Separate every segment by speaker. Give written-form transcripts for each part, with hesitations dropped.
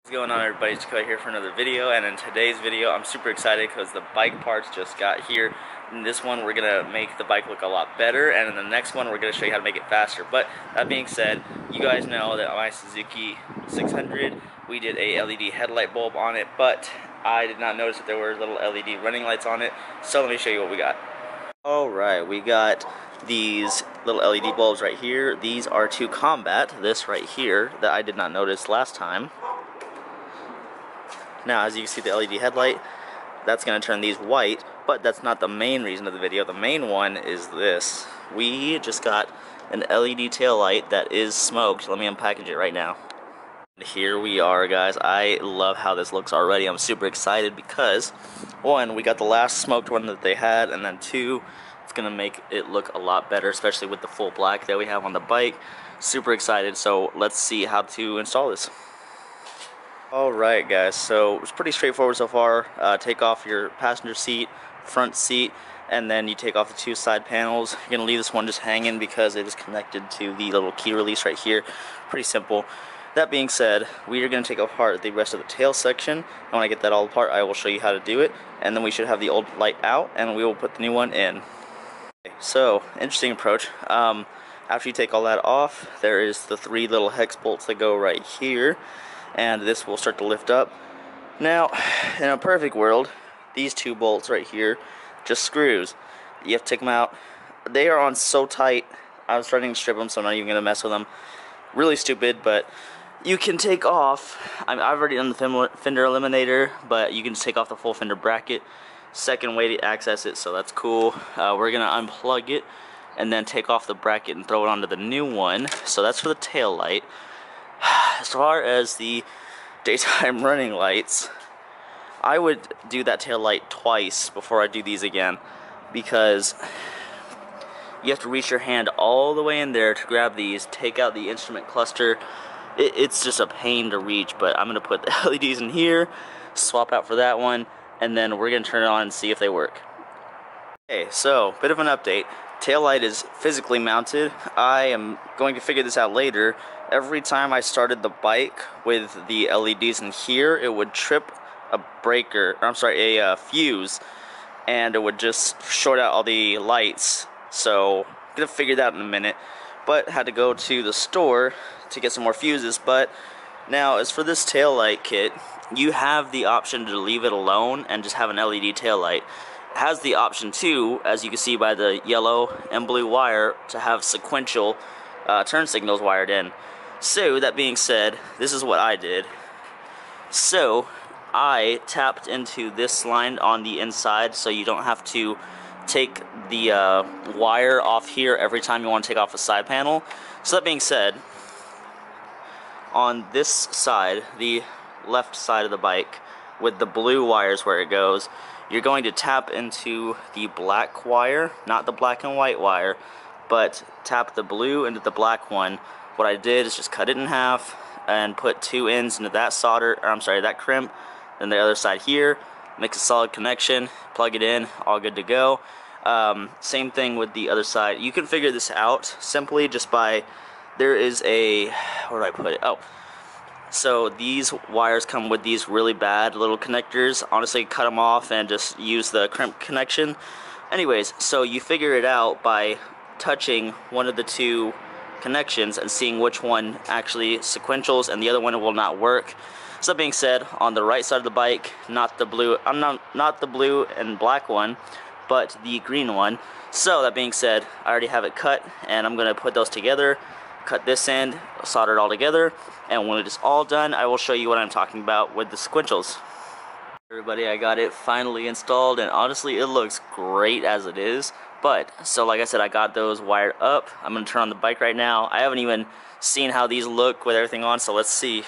Speaker 1: What's going on, everybody? It's Dakota here for another video, and in today's video I'm super excited because the bike parts just got here. In this one we're gonna make the bike look a lot better, and in the next one we're gonna show you how to make it faster. But that being said, you guys know that my Suzuki 600, we did a LED headlight bulb on it, but I did not notice that there were little LED running lights on it, so let me show you what we got. Alright, we got these little LED bulbs right here. These are to combat this right here that I did not notice last time. Now, as you can see, the LED headlight, that's going to turn these white, but that's not the main reason of the video. The main one is this. We just got an LED tail light that is smoked. Let me unpackage it right now. Here we are, guys. I love how this looks already. I'm super excited because, one, we got the last smoked one that they had, and then two, it's going to make it look a lot better, especially with the full black that we have on the bike. Super excited, so let's see how to install this. Alright guys, so it's pretty straightforward so far. Take off your passenger seat, front seat, and then you take off the two side panels. You're going to leave this one just hanging because it is connected to the little key release right here. Pretty simple. That being said, we are going to take apart the rest of the tail section, and when I get that all apart I will show you how to do it, and then we should have the old light out and we will put the new one in. Okay, so, interesting approach. After you take all that off, there is the three little hex bolts that go right here, and this will start to lift up. Now, in a perfect world, these two bolts right here, just screws. You have to take them out. They are on so tight, I was starting to strip them, so I'm not even going to mess with them. Really stupid, but you can take off, I've already done the fender eliminator, but you can just take off the full fender bracket. Second way to access it, so that's cool. We're going to unplug it, and then take off the bracket and throw it onto the new one. So that's for the tail light. As far as the daytime running lights, I would do that tail light twice before I do these again, because you have to reach your hand all the way in there to grab these, take out the instrument cluster. It's just a pain to reach, but I'm going to put the LEDs in here, swap out for that one, and then we're going to turn it on and see if they work. Okay, so, bit of an update. Tail light is physically mounted. I am going to figure this out later. Every time I started the bike with the LEDs in here, it would trip a breaker, or I'm sorry, a fuse, and it would just short out all the lights. So, I'm gonna figure that out in a minute. But had to go to the store to get some more fuses. But now, as for this tail light kit, you have the option to leave it alone and just have an LED tail light. It has the option too, as you can see by the yellow and blue wire, to have sequential turn signals wired in. So, that being said, this is what I did. So, I tapped into this line on the inside so you don't have to take the wire off here every time you want to take off a side panel. So, that being said, on this side, the left side of the bike, with the blue wires where it goes, you're going to tap into the black wire, not the black and white wire, but tap the blue into the black one. What I did is just cut it in half and put two ends into that that crimp, then the other side here, make a solid connection, plug it in, all good to go. Same thing with the other side. You can figure this out simply just by, there is a, where do I put it? Oh, so these wires come with these really bad little connectors. Honestly, cut them off and just use the crimp connection. Anyways, so you figure it out by touching one of the two connections and seeing which one actually sequentials and the other one will not work. So that being said, on the right side of the bike, not the blue, not the blue and black one, but the green one. So that being said, I already have it cut, and I'm gonna put those together, cut this end, solder it all together, and when it is all done, I will show you what I'm talking about with the sequentials. Everybody, I got it finally installed, and honestly, it looks great as it is. But, so like I said, I got those wired up. I'm going to turn on the bike right now. I haven't even seen how these look with everything on, so let's see.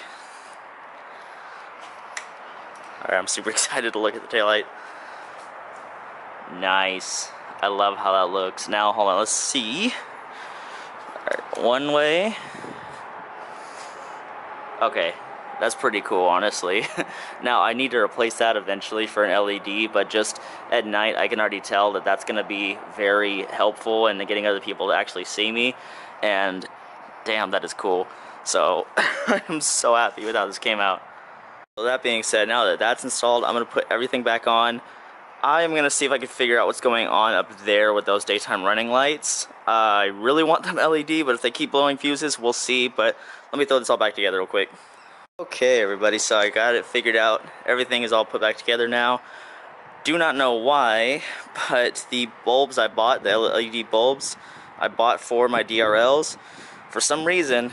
Speaker 1: Alright, I'm super excited to look at the taillight. Nice. I love how that looks. Now, hold on, let's see. Alright, one way. Okay. That's pretty cool, honestly. Now, I need to replace that eventually for an LED, but just at night, I can already tell that that's going to be very helpful in getting other people to actually see me, and damn, that is cool. So, I'm so happy with how this came out. So that being said, now that that's installed, I'm going to put everything back on. I'm going to see if I can figure out what's going on up there with those daytime running lights. I really want them LED, but if they keep blowing fuses, we'll see. But let me throw this all back together real quick. Okay, everybody, so I got it figured out. Everything is all put back together now. Do not know why, but the bulbs I bought, the LED bulbs I bought for my DRLs, for some reason,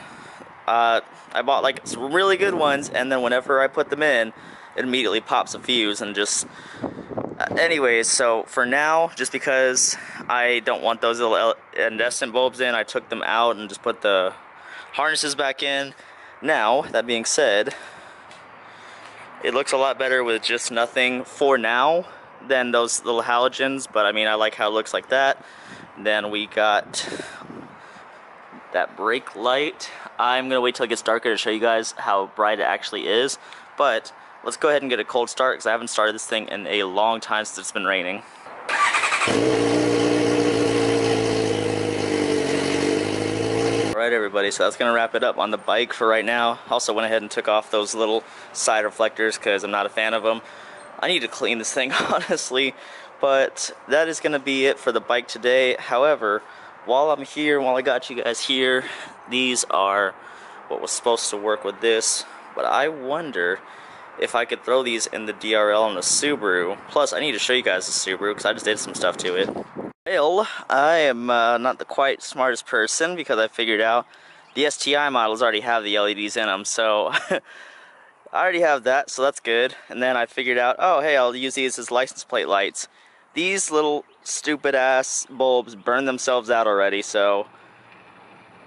Speaker 1: I bought like some really good ones, and then whenever I put them in, it immediately pops a fuse and just... anyways, so for now, just because I don't want those little incandescent bulbs in, I took them out and just put the harnesses back in. Now, that being said, it looks a lot better with just nothing for now than those little halogens, but I mean, I like how it looks like that. Then we got that brake light. I'm gonna wait till it gets darker to show you guys how bright it actually is, but let's go ahead and get a cold start because I haven't started this thing in a long time since it's been raining. Alright everybody, so that's going to wrap it up on the bike for right now. Also went ahead and took off those little side reflectors because I'm not a fan of them. I need to clean this thing honestly, but that is going to be it for the bike today. However, while I'm here, while I got you guys here, these are what was supposed to work with this, but I wonder if I could throw these in the DRL and the Subaru. Plus, I need to show you guys the Subaru because I just did some stuff to it. Well, I am not the quite smartest person because I figured out the STI models already have the LEDs in them, so I already have that, so that's good. And then I figured out, oh hey, I'll use these as license plate lights. These little stupid ass bulbs burn themselves out already, so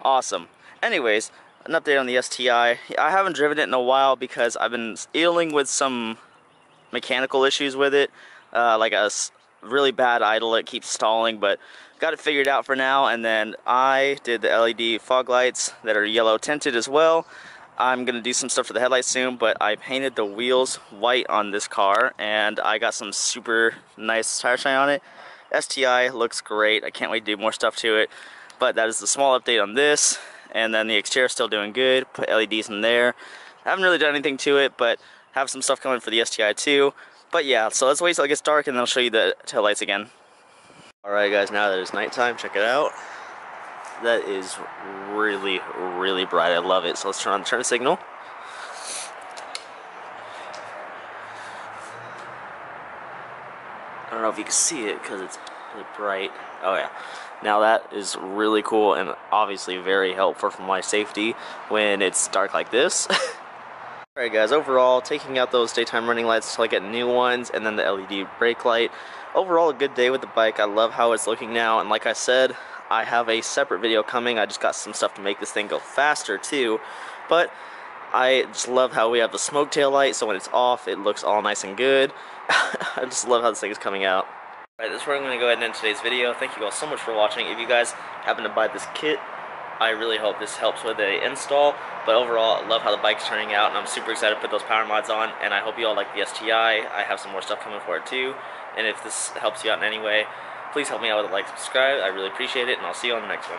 Speaker 1: awesome. Anyways, an update on the STI. I haven't driven it in a while because I've been dealing with some mechanical issues with it, like a really bad idle, it keeps stalling, but got it figured out for now. And then I did the LED fog lights that are yellow tinted as well. I'm gonna do some stuff for the headlights soon, but I painted the wheels white on this car and I got some super nice tire shine on it. STI looks great. I can't wait to do more stuff to it, but that is the small update on this. And then the exterior is still doing good. Put LEDs in there. I haven't really done anything to it, but have some stuff coming for the STI too. But yeah, so let's wait till it gets dark and then I'll show you the taillights again. Alright guys, now that it's nighttime, check it out. That is really, really bright. I love it. So let's turn on the turn signal. I don't know if you can see it because it's really bright. Oh yeah. Now that is really cool and obviously very helpful for my safety when it's dark like this. Alright guys, overall, taking out those daytime running lights until I get new ones, and then the LED brake light. Overall, a good day with the bike. I love how it's looking now, and like I said, I have a separate video coming. I just got some stuff to make this thing go faster too, but I just love how we have the smoke tail light, so when it's off, it looks all nice and good. I just love how this thing is coming out. Alright, that's where I'm going to go ahead and end today's video. Thank you all so much for watching. If you guys happen to buy this kit, I really hope this helps with the install. But overall, I love how the bike's turning out, and I'm super excited to put those power mods on, and I hope you all like the STI. I have some more stuff coming for it too, and if this helps you out in any way, please help me out with a like, subscribe. I really appreciate it, and I'll see you on the next one.